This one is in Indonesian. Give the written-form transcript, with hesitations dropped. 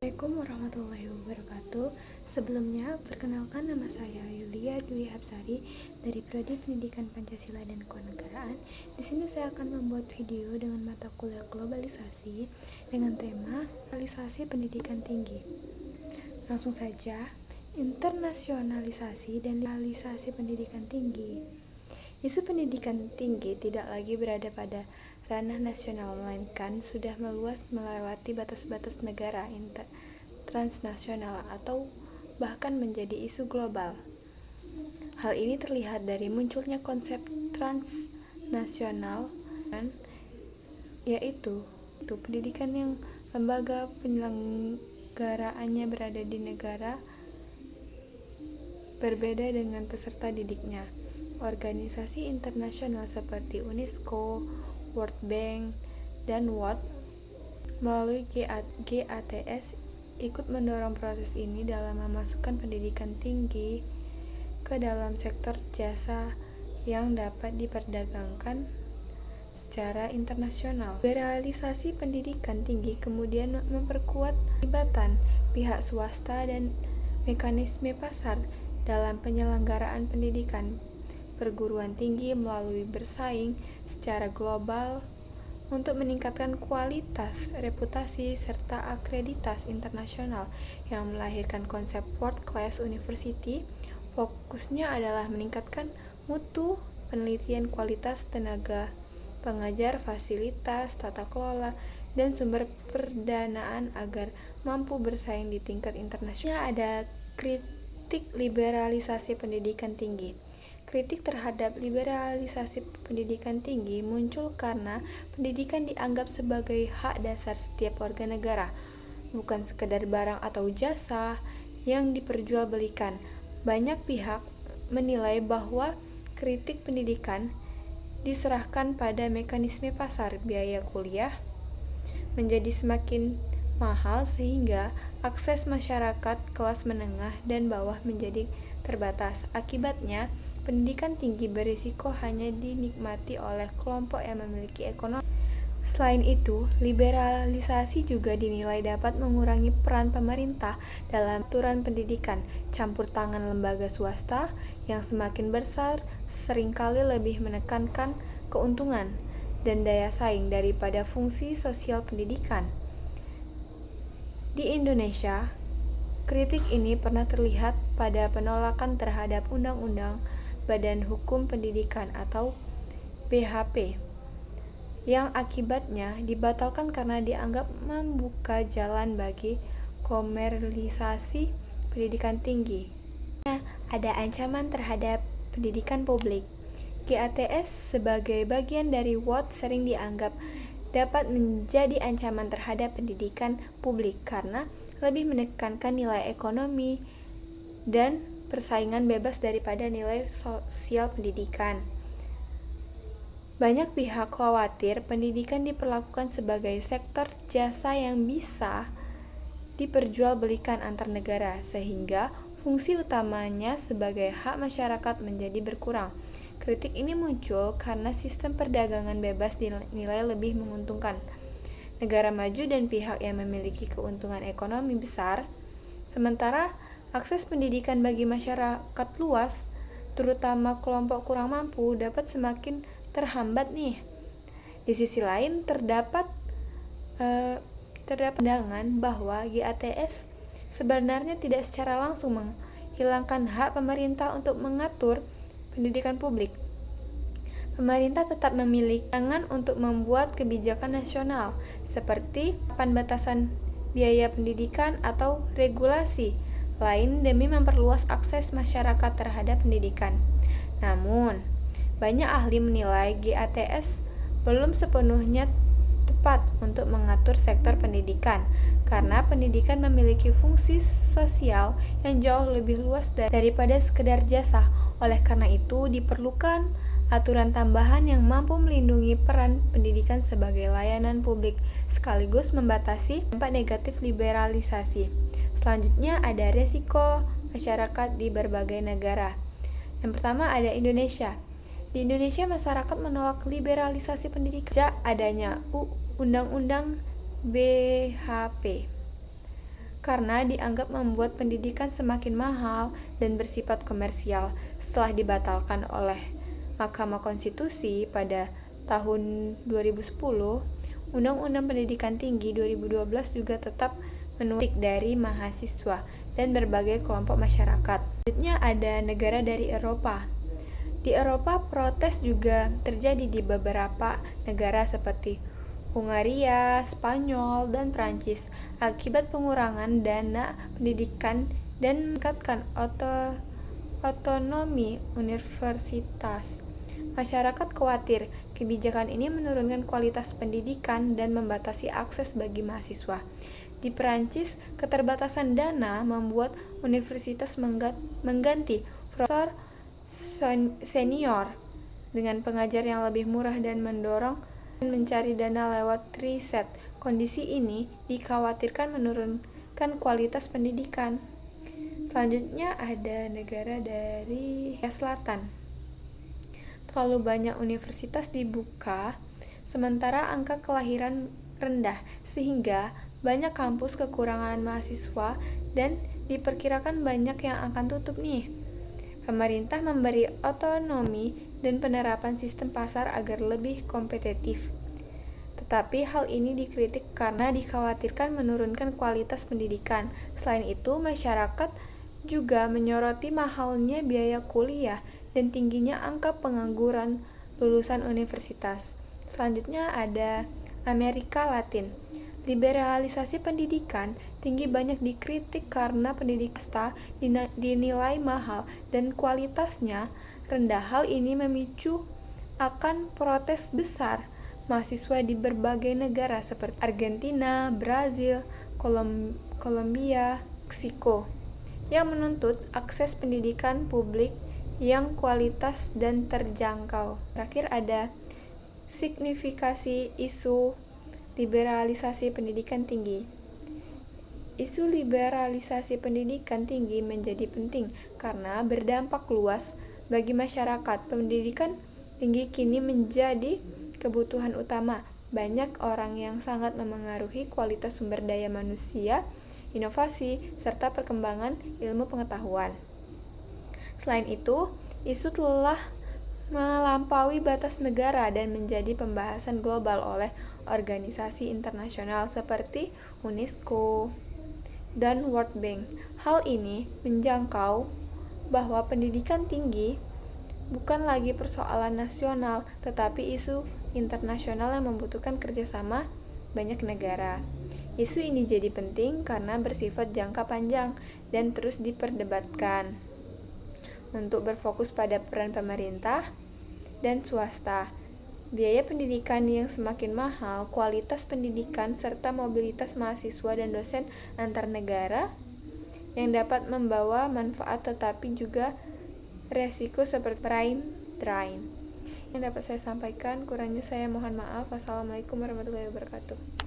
Assalamualaikum warahmatullahi wabarakatuh. Sebelumnya, perkenalkan nama saya Yulia Dwi Hapsari dari Prodi Pendidikan Pancasila dan Kewarganegaraan. Di sini saya akan membuat video dengan mata kuliah globalisasi dengan tema globalisasi pendidikan tinggi. Langsung saja, internasionalisasi dan liberalisasi pendidikan tinggi. Isu pendidikan tinggi tidak lagi berada pada ranah nasional, melainkan sudah meluas melewati batas-batas negara transnasional atau bahkan menjadi isu global. Hal ini terlihat dari munculnya konsep transnasional, yaitu pendidikan yang lembaga penyelenggaraannya berada di negara berbeda dengan peserta didiknya. Organisasi internasional seperti UNESCO, World Bank, dan WOT melalui GATS ikut mendorong proses ini dalam memasukkan pendidikan tinggi ke dalam sektor jasa yang dapat diperdagangkan secara internasional. Liberalisasi pendidikan tinggi kemudian memperkuat keterlibatan pihak swasta dan mekanisme pasar dalam penyelenggaraan pendidikan perguruan tinggi melalui bersaing secara global untuk meningkatkan kualitas, reputasi, serta akreditas internasional yang melahirkan konsep World Class University. Fokusnya adalah meningkatkan mutu, penelitian, kualitas tenaga pengajar, fasilitas, tata kelola, dan sumber perdanaan agar mampu bersaing di tingkat internasional. Ada kritik liberalisasi pendidikan tinggi. Kritik terhadap liberalisasi pendidikan tinggi muncul karena pendidikan dianggap sebagai hak dasar setiap warga negara, bukan sekedar barang atau jasa yang diperjualbelikan. Banyak pihak menilai bahwa kritik pendidikan diserahkan pada mekanisme pasar. Biaya kuliah menjadi semakin mahal sehingga akses masyarakat kelas menengah dan bawah menjadi terbatas. Akibatnya, pendidikan tinggi berisiko hanya dinikmati oleh kelompok yang memiliki ekonomi. Selain itu, liberalisasi juga dinilai dapat mengurangi peran pemerintah dalam aturan pendidikan. Campur tangan lembaga swasta yang semakin besar seringkali lebih menekankan keuntungan dan daya saing daripada fungsi sosial pendidikan. Di Indonesia, kritik ini pernah terlihat pada penolakan terhadap Undang-Undang Badan Hukum Pendidikan atau BHP yang akibatnya dibatalkan karena dianggap membuka jalan bagi komersialisasi pendidikan tinggi. Ada ancaman terhadap pendidikan publik. GATS sebagai bagian dari WOT sering dianggap dapat menjadi ancaman terhadap pendidikan publik karena lebih menekankan nilai ekonomi dan persaingan bebas daripada nilai sosial pendidikan. Banyak pihak khawatir pendidikan diperlakukan sebagai sektor jasa yang bisa diperjualbelikan antar negara, sehingga fungsi utamanya sebagai hak masyarakat menjadi berkurang. Kritik ini muncul karena sistem perdagangan bebas dinilai lebih menguntungkan negara maju dan pihak yang memiliki keuntungan ekonomi besar, sementara akses pendidikan bagi masyarakat luas, terutama kelompok kurang mampu, dapat semakin terhambat nih. Di sisi lain, terdapat pandangan bahwa GATS sebenarnya tidak secara langsung menghilangkan hak pemerintah untuk mengatur pendidikan publik. Pemerintah tetap memiliki tangan untuk membuat kebijakan nasional, seperti batasan biaya pendidikan atau regulasi lain demi memperluas akses masyarakat terhadap pendidikan. Namun, banyak ahli menilai GATS belum sepenuhnya tepat untuk mengatur sektor pendidikan, karena pendidikan memiliki fungsi sosial yang jauh lebih luas daripada sekedar jasa. Oleh karena itu, diperlukan aturan tambahan yang mampu melindungi peran pendidikan sebagai layanan publik, sekaligus membatasi dampak negatif liberalisasi. Selanjutnya ada resiko masyarakat di berbagai negara. Yang pertama ada Indonesia. Di Indonesia, masyarakat menolak liberalisasi pendidikan sejak adanya Undang-Undang BHP. karena dianggap membuat pendidikan semakin mahal dan bersifat komersial. Setelah dibatalkan oleh Mahkamah Konstitusi pada tahun 2010, Undang-Undang Pendidikan Tinggi 2012 juga tetap menuntut dari mahasiswa dan berbagai kelompok masyarakat. Selanjutnya ada negara dari Eropa. Di Eropa, protes juga terjadi di beberapa negara seperti Hungaria, Spanyol, dan Prancis akibat pengurangan dana pendidikan dan meningkatkan otonomi universitas. Masyarakat khawatir kebijakan ini menurunkan kualitas pendidikan dan membatasi akses bagi mahasiswa. Di Perancis, keterbatasan dana membuat universitas mengganti profesor senior dengan pengajar yang lebih murah dan mendorong mencari dana lewat riset. Kondisi ini dikhawatirkan menurunkan kualitas pendidikan. Selanjutnya ada negara dari Asia Selatan. Terlalu banyak universitas dibuka, sementara angka kelahiran rendah, sehingga banyak kampus kekurangan mahasiswa dan diperkirakan banyak yang akan tutup nih. Pemerintah memberi otonomi dan penerapan sistem pasar agar lebih kompetitif. Tetapi hal ini dikritik karena dikhawatirkan menurunkan kualitas pendidikan. Selain itu, masyarakat juga menyoroti mahalnya biaya kuliah dan tingginya angka pengangguran lulusan universitas. Selanjutnya ada Amerika Latin. Liberalisasi pendidikan tinggi banyak dikritik karena pendidikan swasta dinilai mahal dan kualitasnya rendah. Hal ini memicu akan protes besar mahasiswa di berbagai negara seperti Argentina, Brazil, Kolombia, Meksiko, yang menuntut akses pendidikan publik yang kualitas dan terjangkau. Terakhir ada signifikasi isu liberalisasi pendidikan tinggi. Isu liberalisasi pendidikan tinggi menjadi penting karena berdampak luas bagi masyarakat. Pendidikan tinggi kini menjadi kebutuhan utama banyak orang yang sangat memengaruhi kualitas sumber daya manusia, inovasi, serta perkembangan ilmu pengetahuan. Selain itu, isu telah melampaui batas negara dan menjadi pembahasan global oleh organisasi internasional seperti UNESCO dan World Bank. Hal ini menjangkau bahwa pendidikan tinggi bukan lagi persoalan nasional, tetapi isu internasional yang membutuhkan kerjasama banyak negara. Isu ini jadi penting karena bersifat jangka panjang dan terus diperdebatkan. Untuk berfokus pada peran pemerintah dan swasta, biaya pendidikan yang semakin mahal, kualitas pendidikan, serta mobilitas mahasiswa dan dosen antar negara yang dapat membawa manfaat tetapi juga resiko seperti drain. Yang dapat saya sampaikan, kurangnya saya mohon maaf. Wassalamualaikum warahmatullahi wabarakatuh.